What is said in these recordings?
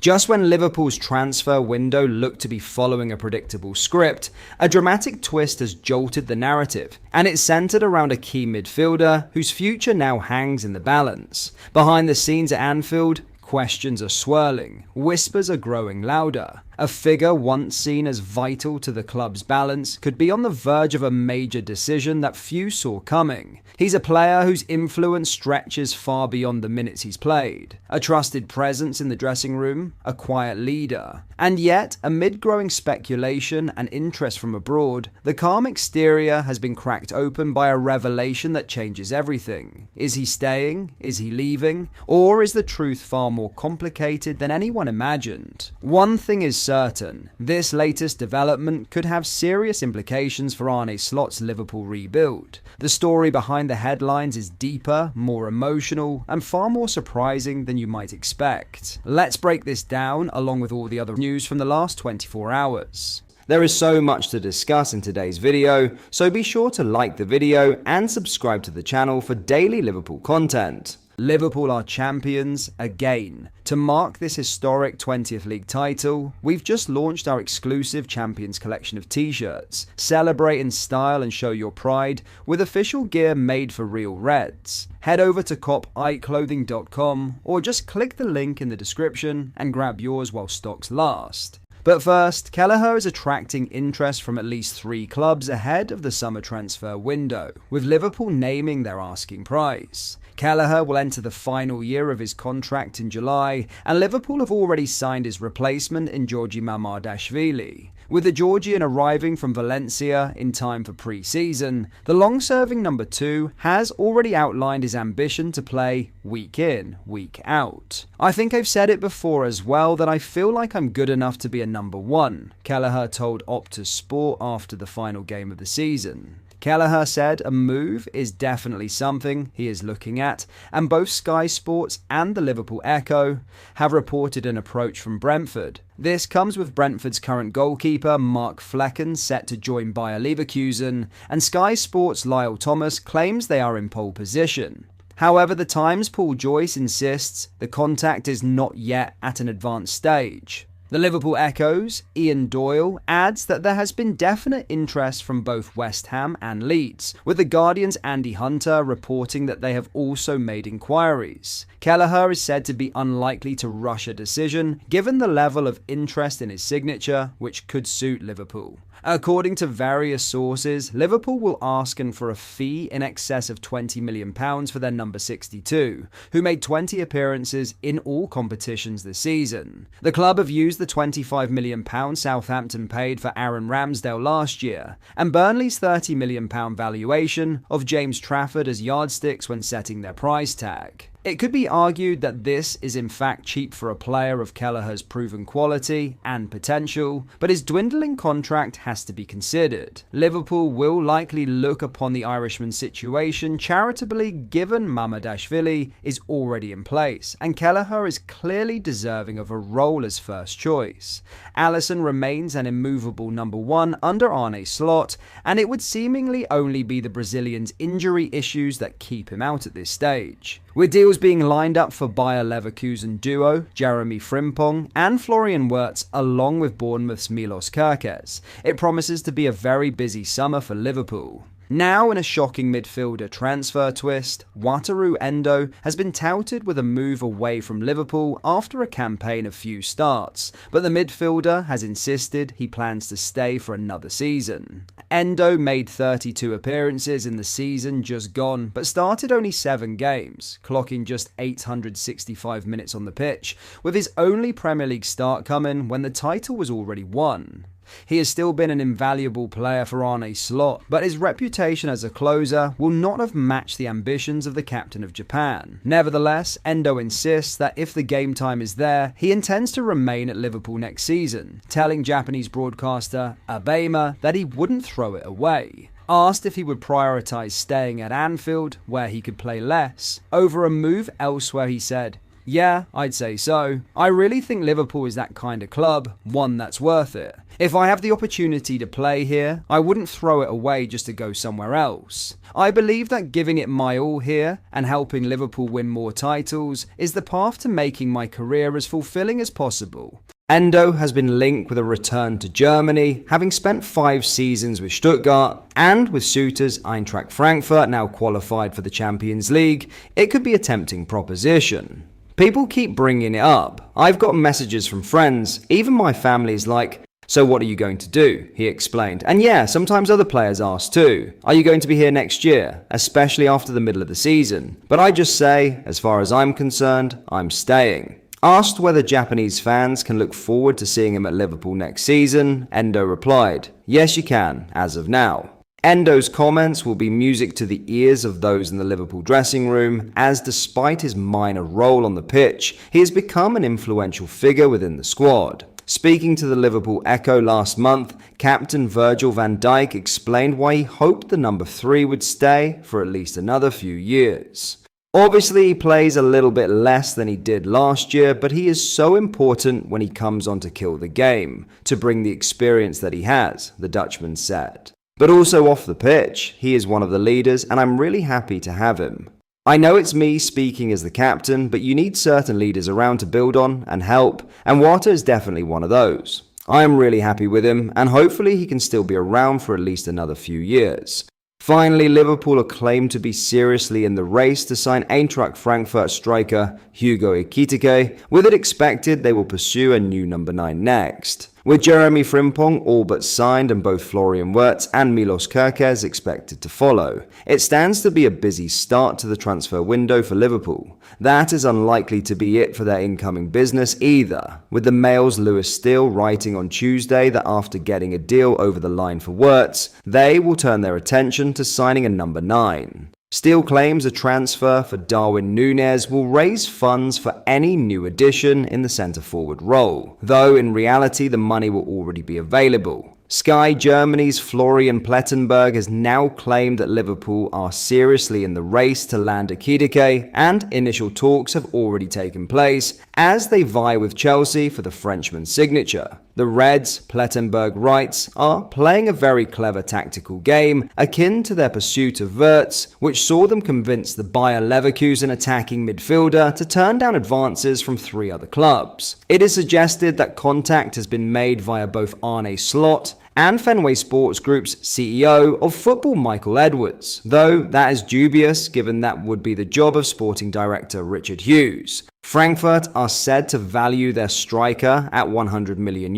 Just when Liverpool's transfer window looked to be following a predictable script, a dramatic twist has jolted the narrative, and it's centered around a key midfielder whose future now hangs in the balance. Behind the scenes at Anfield, questions are swirling, whispers are growing louder. A figure once seen as vital to the club's balance could be on the verge of a major decision that few saw coming. He's a player whose influence stretches far beyond the minutes he's played, a trusted presence in the dressing room, a quiet leader. And yet, amid growing speculation and interest from abroad, the calm exterior has been cracked open by a revelation that changes everything. Is he staying? Is he leaving? Or is the truth far more complicated than anyone imagined? One thing is certain, this latest development could have serious implications for Arne Slot's Liverpool rebuild. The story behind the headlines is deeper, more emotional, and far more surprising than you might expect. Let's break this down along with all the other news from the last 24 hours. There is so much to discuss in today's video, so be sure to like the video and subscribe to the channel for daily Liverpool content. Liverpool are champions again. To mark this historic 20th league title, we've just launched our exclusive Champions collection of t-shirts. Celebrate in style and show your pride with official gear made for real Reds. Head over to copiclothing.com or just click the link in the description and grab yours while stocks last. But first, Kelleher is attracting interest from at least 3 clubs ahead of the summer transfer window, with Liverpool naming their asking price. Kelleher will enter the final year of his contract in July, and Liverpool have already signed his replacement in Georgi Mamardashvili. With the Georgian arriving from Valencia in time for pre-season, the long-serving number 2 has already outlined his ambition to play week in, week out. I think I've said it before as well that I feel like I'm good enough to be a number 1, Kelleher told Optus Sport after the final game of the season. Kelleher said a move is definitely something he is looking at, and both Sky Sports and the Liverpool Echo have reported an approach from Brentford. This comes with Brentford's current goalkeeper Mark Flecken set to join Bayer Leverkusen, and Sky Sports' Lyle Thomas claims they are in pole position. However, the Times' Paul Joyce insists the contact is not yet at an advanced stage. The Liverpool Echo's Ian Doyle adds that there has been definite interest from both West Ham and Leeds, with the Guardian's Andy Hunter reporting that they have also made inquiries. Kelleher is said to be unlikely to rush a decision, given the level of interest in his signature, which could suit Liverpool. According to various sources, Liverpool will ask for a fee in excess of £20 million for their number 62, who made 20 appearances in all competitions this season. The club have used the £25 million Southampton paid for Aaron Ramsdale last year, and Burnley's £30 million valuation of James Trafford as yardsticks when setting their price tag. It could be argued that this is in fact cheap for a player of Kelleher's proven quality and potential, but his dwindling contract has to be considered. Liverpool will likely look upon the Irishman's situation charitably given Mamardashvili is already in place, and Kelleher is clearly deserving of a role as first choice. Alisson remains an immovable number 1 under Arne Slot, and it would seemingly only be the Brazilian's injury issues that keep him out at this stage. With deals being lined up for Bayer Leverkusen duo Jeremy Frimpong and Florian Wirtz along with Bournemouth's Milos Kerkez, it promises to be a very busy summer for Liverpool. Now, in a shocking midfielder transfer twist, Wataru Endo has been touted with a move away from Liverpool after a campaign of few starts, but the midfielder has insisted he plans to stay for another season. Endo made 32 appearances in the season just gone, but started only 7 games, clocking just 865 minutes on the pitch, with his only Premier League start coming when the title was already won. He has still been an invaluable player for Arne Slot, but his reputation as a closer will not have matched the ambitions of the captain of Japan. Nevertheless, Endo insists that if the game time is there, he intends to remain at Liverpool next season, telling Japanese broadcaster Abema that he wouldn't throw it away. Asked if he would prioritise staying at Anfield, where he could play less, over a move elsewhere, he said, Yeah, I'd say so. I really think Liverpool is that kind of club, one that's worth it. If I have the opportunity to play here, I wouldn't throw it away just to go somewhere else. I believe that giving it my all here and helping Liverpool win more titles is the path to making my career as fulfilling as possible. Endo has been linked with a return to Germany, having spent 5 seasons with Stuttgart, and with suitors Eintracht Frankfurt now qualified for the Champions League, it could be a tempting proposition. People keep bringing it up. I've got messages from friends, even my family's like, "So what are you going to do?" he explained. And yeah, sometimes other players ask too, "Are you going to be here next year?" Especially after the middle of the season. But I just say, as far as I'm concerned, I'm staying. Asked whether Japanese fans can look forward to seeing him at Liverpool next season, Endo replied, "Yes, you can, as of now." Endo's comments will be music to the ears of those in the Liverpool dressing room, as despite his minor role on the pitch, he has become an influential figure within the squad. Speaking to the Liverpool Echo last month, captain Virgil van Dijk explained why he hoped the number 3 would stay for at least another few years. Obviously, he plays a little bit less than he did last year, but he is so important when he comes on to kill the game, to bring the experience that he has, the Dutchman said. But also off the pitch, he is one of the leaders, and I'm really happy to have him. I know it's me speaking as the captain, but you need certain leaders around to build on and help, and Wata is definitely one of those. I am really happy with him, and hopefully he can still be around for at least another few years. Finally, Liverpool are claimed to be seriously in the race to sign Eintracht Frankfurt striker Hugo Ekitike, with it expected they will pursue a new number 9 next. With Jeremy Frimpong all but signed and both Florian Wirtz and Milos Kerkez expected to follow, it stands to be a busy start to the transfer window for Liverpool. That is unlikely to be it for their incoming business either, with the Mail's Lewis Steele writing on Tuesday that after getting a deal over the line for Wirtz, they will turn their attention to signing a number 9. Steele claims a transfer for Darwin Núñez will raise funds for any new addition in the centre-forward role, though in reality the money will already be available. Sky Germany's Florian Plettenberg has now claimed that Liverpool are seriously in the race to land Ekitike, and initial talks have already taken place as they vie with Chelsea for the Frenchman's signature. The Reds, Plettenberg writes, are playing a very clever tactical game akin to their pursuit of Wirtz, which saw them convince the Bayer Leverkusen attacking midfielder to turn down advances from 3 other clubs. It is suggested that contact has been made via both Arne Slot and Fenway Sports Group's CEO of football Michael Edwards, though that is dubious given that would be the job of sporting director Richard Hughes. Frankfurt are said to value their striker at €100 million,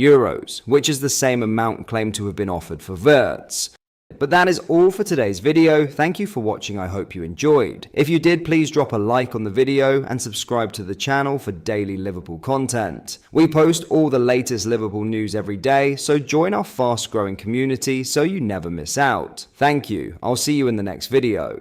which is the same amount claimed to have been offered for Wirtz. But that is all for today's video. Thank you for watching. I hope you enjoyed. If you did, please drop a like on the video and subscribe to the channel for daily Liverpool content. We post all the latest Liverpool news every day, so join our fast growing community so you never miss out. Thank you. I'll see you in the next video.